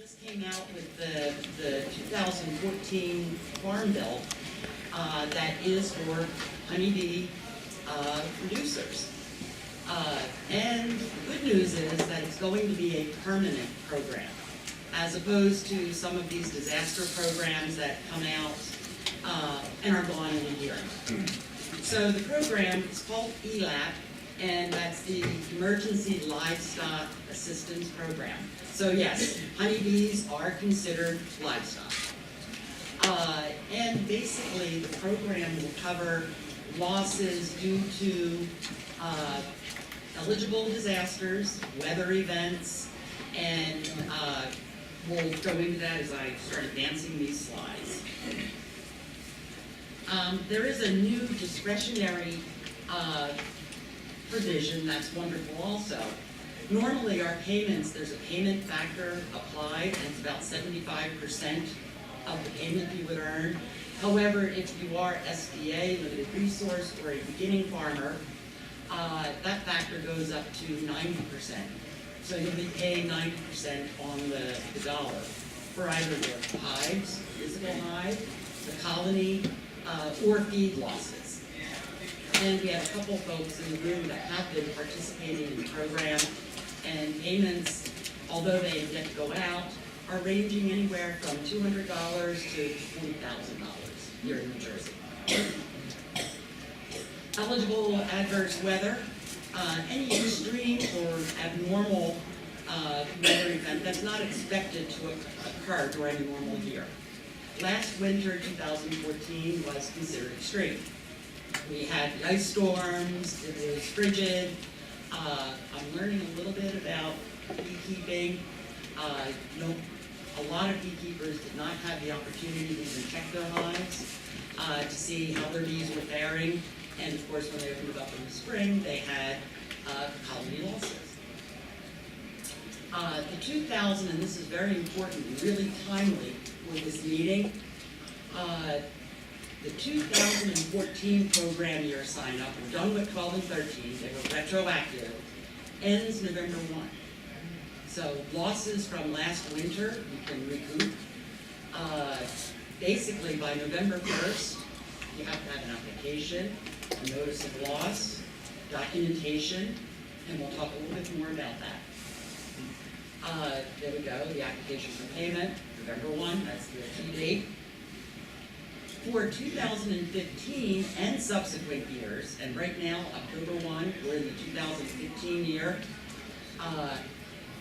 just came out with the 2014 Farm Bill that is for honeybee producers. And the good news is that it's going to be a permanent program, as opposed to some of these disaster programs that come out and are gone in a year. So the program is called ELAP, and that's the Emergency Livestock Assistance Program. So yes, honeybees are considered livestock. And basically the program will cover losses due to eligible disasters, weather events, and we'll go into that as I start advancing these slides. There is a new discretionary provision that's wonderful also. Normally our payments, there's a payment factor applied, and it's about 75% of the payment you would earn. However, if you are SDA, limited resource, or a beginning farmer, that factor goes up to 90%. So you'll be paying 90% on the dollar for either the hives, physical hive, the colony, or feed losses. And we have a couple folks in the room that have been participating in the program, and payments, although they have yet to go out, are ranging anywhere from $200 to $20,000 here in New Jersey. Eligible adverse weather, any extreme or abnormal weather event that's not expected to occur during a normal year. Last winter, 2014, was considered extreme. We had ice storms, it was frigid. I'm learning a little bit about beekeeping. A lot of beekeepers did not have the opportunity to even check their hives to see how their bees were faring. And of course, when they opened it up in the spring, they had colony losses. The 2000, and this is very important and really timely with this meeting, the 2014 program year sign-up, we're done with 12 and 13, they were retroactive, ends November 1. So losses from last winter, you can recoup. Basically, by November 1st, you have to have an application, a notice of loss, documentation, and we'll talk a little bit more about that. There we go, the application for payment, November 1, that's the key date. For 2015 and subsequent years, and right now, October 1, we're in the 2015 year,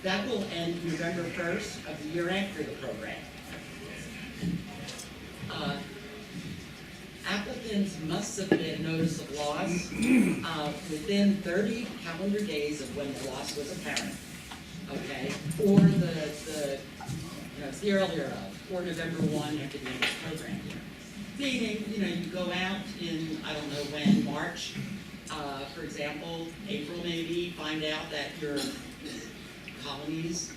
that will end November 1st of the year after the program. Applicants must submit notice of loss within 30 calendar days of when the loss was apparent, okay? Or it's the earlier of, or November 1 after the end of the program year. Meaning, you go out in, I don't know when, March, for example, April maybe, find out that your colonies,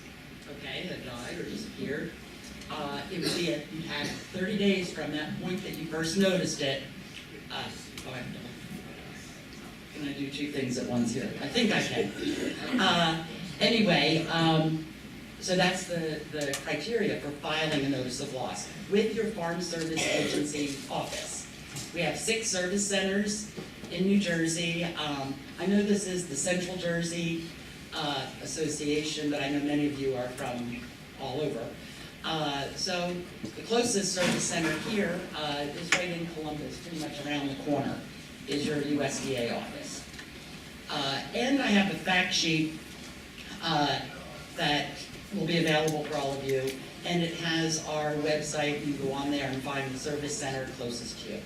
okay, have died or disappeared. It would be you'd have 30 days from that point that you first noticed it. Can I do two things at once here? I think I can. Anyway, so that's the criteria for filing a notice of loss with your Farm Service Agency office. We have 6 service centers in New Jersey. I know this is the Central Jersey Association, but I know many of you are from all over. So the closest service center here is right in Columbus, pretty much around the corner, is your USDA office. And I have a fact sheet that will be available for all of you, and it has our website. You go on there and find the service center closest to you.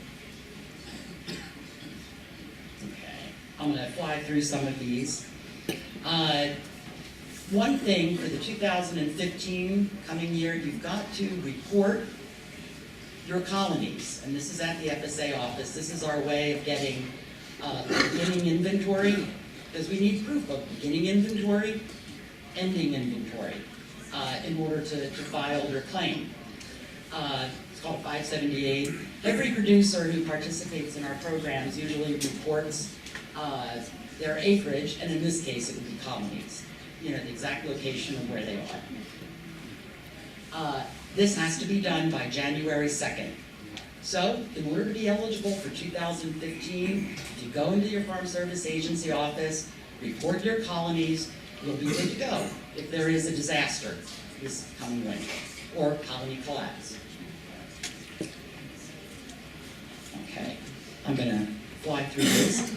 Okay, I'm going to fly through some of these. One thing for the 2015 coming year, you've got to report your colonies, and this is at the FSA office. This is our way of getting beginning inventory, because we need proof of beginning inventory, ending inventory, in order to file your claim. It's called 578. Every producer who participates in our programs usually reports their acreage, and in this case it would be colonies. The exact location of where they are. This has to be done by January 2nd. So, in order to be eligible for 2015, if you go into your Farm Service Agency office, report your colonies, you'll be good to go if there is a disaster this coming winter, or colony collapse. Okay, I'm gonna fly through this.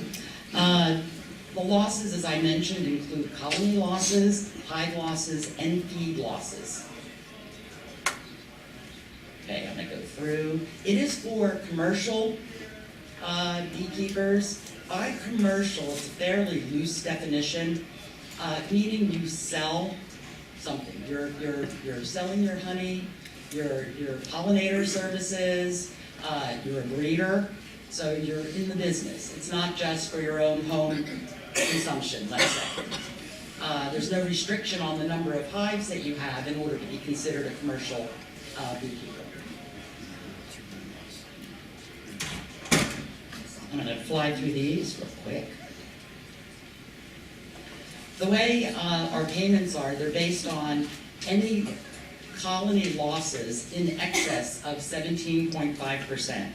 The losses, as I mentioned, include colony losses, hive losses, and feed losses. Okay, I'm gonna go through. It is for commercial beekeepers. By commercial, it's a fairly loose definition, meaning you sell something. You're selling your honey, your pollinator services, you're a breeder, so you're in the business. It's not just for your own home consumption, let's say. There's no restriction on the number of hives that you have in order to be considered a commercial beekeeper. I'm going to fly through these real quick. The way our payments are, they're based on any colony losses in excess of 17.5%.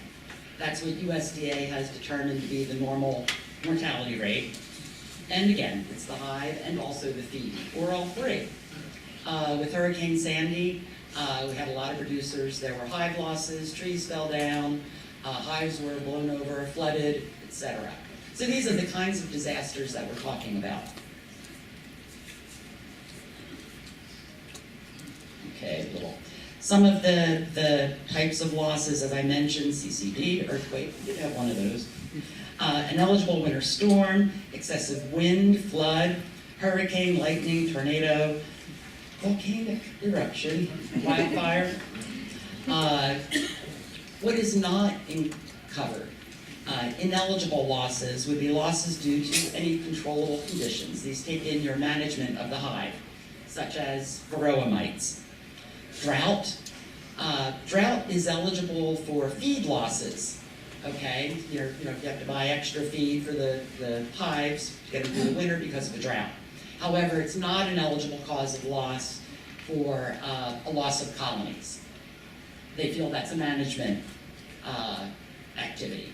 That's what USDA has determined to be the normal mortality rate. And again, it's the hive and also the feed, or all three. With Hurricane Sandy, we had a lot of producers. There were hive losses, trees fell down, hives were blown over, flooded, etc. So these are the kinds of disasters that we're talking about. Okay, some of the types of losses, as I mentioned, CCD, earthquake, we did have one of those. Ineligible winter storm, excessive wind, flood, hurricane, lightning, tornado, volcanic eruption, wildfire. What is not covered? Ineligible losses would be losses due to any controllable conditions. These take in your management of the hive, such as varroa mites. Drought. Drought is eligible for feed losses. Okay, if you have to buy extra feed for the hives to get them through the winter because of a drought. However, it's not an eligible cause of loss for a loss of colonies. They feel that's a management activity.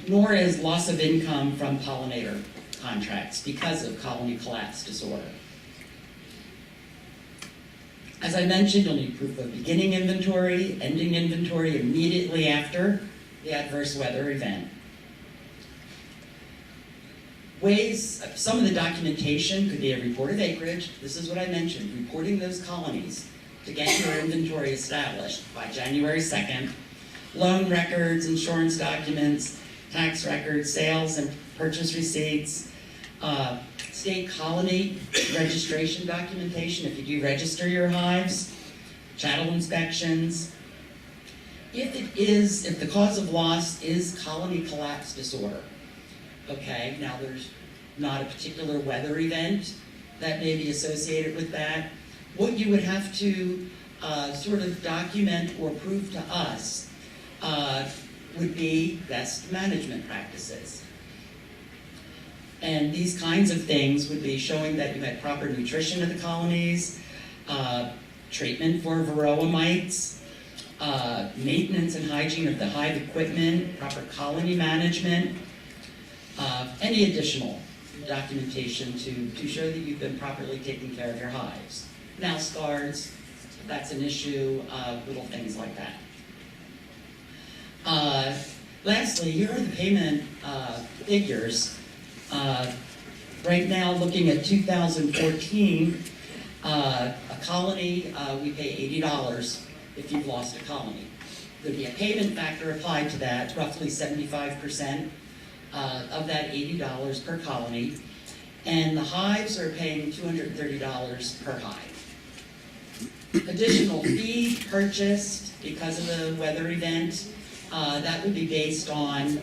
Nor is loss of income from pollinator contracts because of colony collapse disorder. As I mentioned, you'll need proof of beginning inventory, ending inventory immediately after the adverse weather event. Some of the documentation could be a report of acreage. This is what I mentioned, reporting those colonies to get your inventory established by January 2nd. Loan records, insurance documents, tax records, sales and purchase receipts, state colony registration documentation if you do register your hives, chattel inspections. If the cause of loss is colony collapse disorder, okay, now there's not a particular weather event that may be associated with that. What you would have to sort of document or prove to us would be best management practices. And these kinds of things would be showing that you had proper nutrition of the colonies, treatment for varroa mites, maintenance and hygiene of the hive equipment, proper colony management, any additional documentation to show that you've been properly taking care of your hives. Mouse guards, if that's an issue, little things like that. Lastly, here are the payment figures. Right now, looking at 2014, a colony, we pay $80 if you've lost a colony. There'd be a payment factor applied to that, roughly 75% of that $80 per colony, and the hives are paying $230 per hive. Additional fee purchased because of the weather event, that would be based on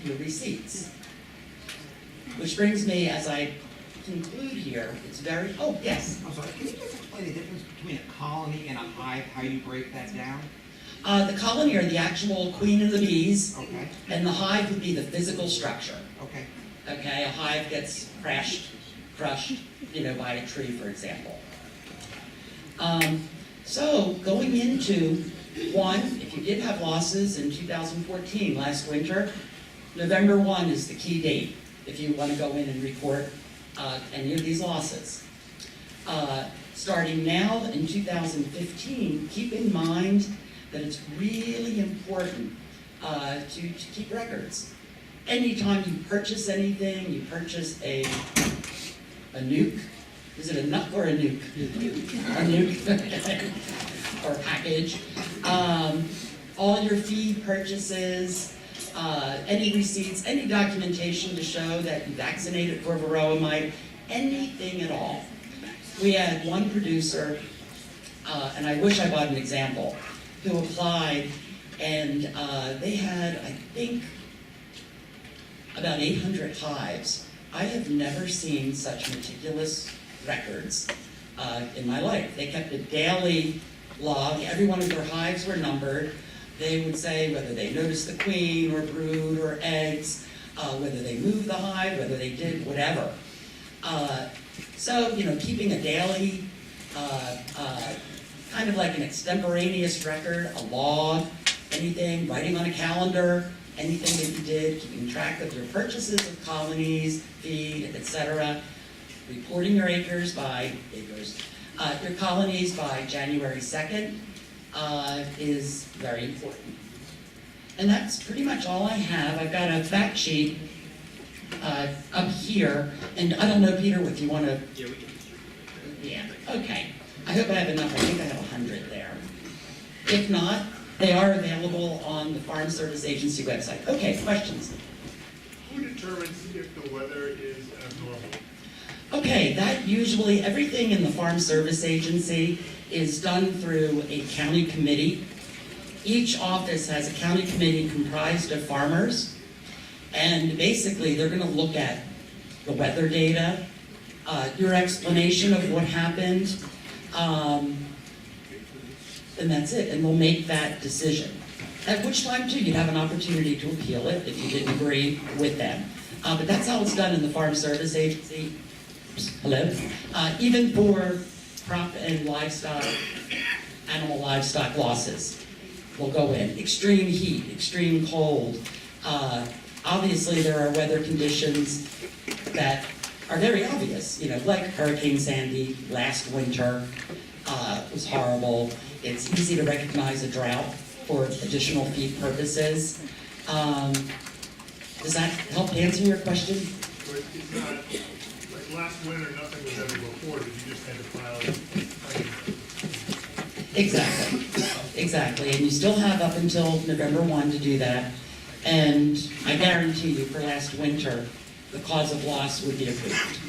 your receipts. Which brings me, as I conclude here, it's very, oh, yes? I'm sorry, can you just explain the difference between a colony and a hive, how you break that down? The colony are the actual queen and the bees, Okay. and the hive would be the physical structure. Okay. Okay, a hive gets crushed, by a tree, for example. So going into one, if you did have losses in 2014, last winter, November 1 is the key date if you want to go in and report any of these losses. Starting now in 2015, keep in mind that it's really important to keep records. Anytime you purchase anything, you purchase a nuke. Is it a nut or a nuke? A nuke. Or package. All your feed purchases, any receipts, any documentation to show that you vaccinated for varroa mite, anything at all. We had one producer, and I wish I bought an example, who applied, and they had, I think, about 800 hives. I have never seen such meticulous records in my life. They kept a daily log. Every one of their hives were numbered. They would say whether they noticed the queen or brood or eggs, whether they moved the hive, whether they did whatever. So, keeping a daily, kind of like an extemporaneous record, a log, anything, writing on a calendar, anything that you did, keeping track of your purchases of colonies, feed, etc., reporting your your colonies by January 2nd is very important. And that's pretty much all I have. I've got a fact sheet up here, and I don't know, Peter, if you want to... Yeah, we can. Yeah, okay. I hope I have enough. I think I have 100 there. If not, they are available on the Farm Service Agency website. Okay, questions? Who determines if the weather is abnormal? Okay, that usually, everything in the Farm Service Agency is done through a county committee. Each office has a county committee comprised of farmers, and basically they're going to look at the weather data, your explanation of what happened, and that's it, and we'll make that decision. At which time, too, you'd have an opportunity to appeal it if you didn't agree with them. But that's how it's done in the Farm Service Agency. Hello? Even for crop and livestock, animal livestock losses will go in. Extreme heat, extreme cold. Obviously, there are weather conditions that are very obvious, like Hurricane Sandy last winter was horrible. It's easy to recognize a drought for additional feed purposes. Does that help answer your question? So it's not, like last winter, nothing was ever reported, you just had to file it. Exactly, and you still have up until November 1 to do that. And I guarantee you, for last winter, the cause of loss would be approved.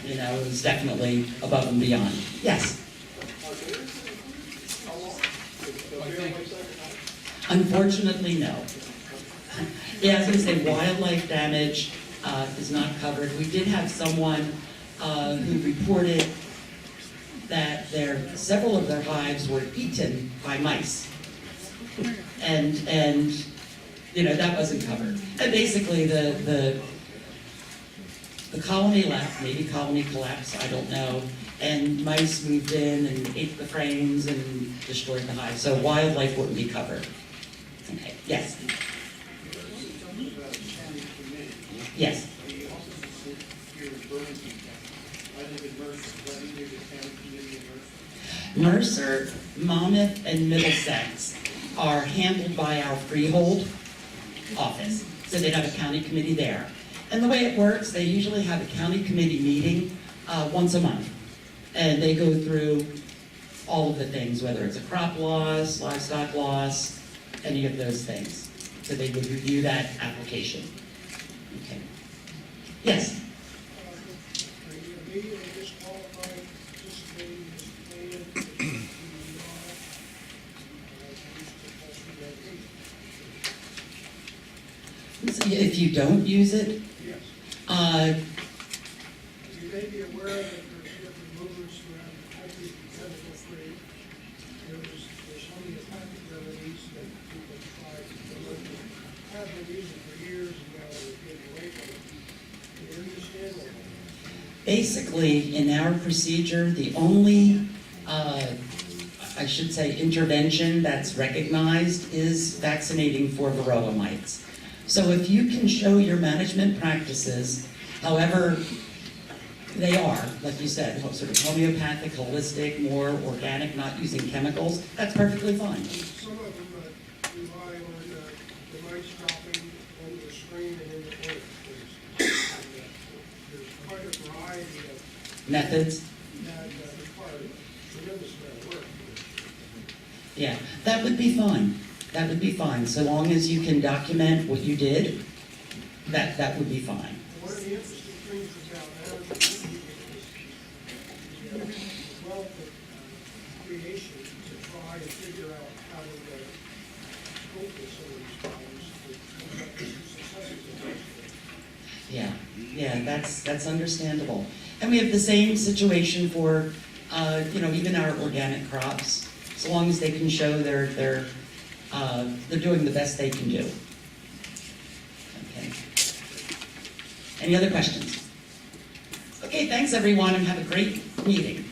It was definitely above and beyond. Yes? Unfortunately, no. Yeah, I was going to say wildlife damage is not covered. We did have someone who reported that several of their hives were eaten by mice. And that wasn't covered. And basically the colony left, maybe colony collapsed, I don't know, and mice moved in and ate the frames and destroyed the hive. So wildlife wouldn't be covered. Okay, yes? Yes. Mercer, Monmouth, and Middlesex are handled by our freehold office. So they'd have a county committee there. And the way it works, they usually have a county committee meeting once a month. And they go through all of the things, whether it's a crop loss, livestock loss, any of those things. So they would review that application. Okay. Yes? If you don't use it, Yes. You may be aware that there's different movements around the country from chemical free. There's so many patent remedies that people try to deliver. Have been using for years and now they're getting away from it. Do you understand that? basically in our procedure, the only should say, intervention that's recognized is vaccinating for varroa mites. So if you can show your management practices, however they are, like you said, sort of homeopathic, holistic, more organic, not using chemicals, that's perfectly fine. And some of them rely on the mites dropping on the screen and in the oil. There's quite a variety of Methods, that require a tremendous amount of work. yeah, that would be fine. That would be fine, so long as you can document what you did, that would be fine. One of the interesting things about management is the wealth of creation to try and figure out how to cope with some of these problems to come up with some successes. Yeah, that's understandable. And we have the same situation for, even our organic crops, so long as they can show they're doing the best they can do. Okay. Any other questions? Okay, thanks everyone, and have a great meeting.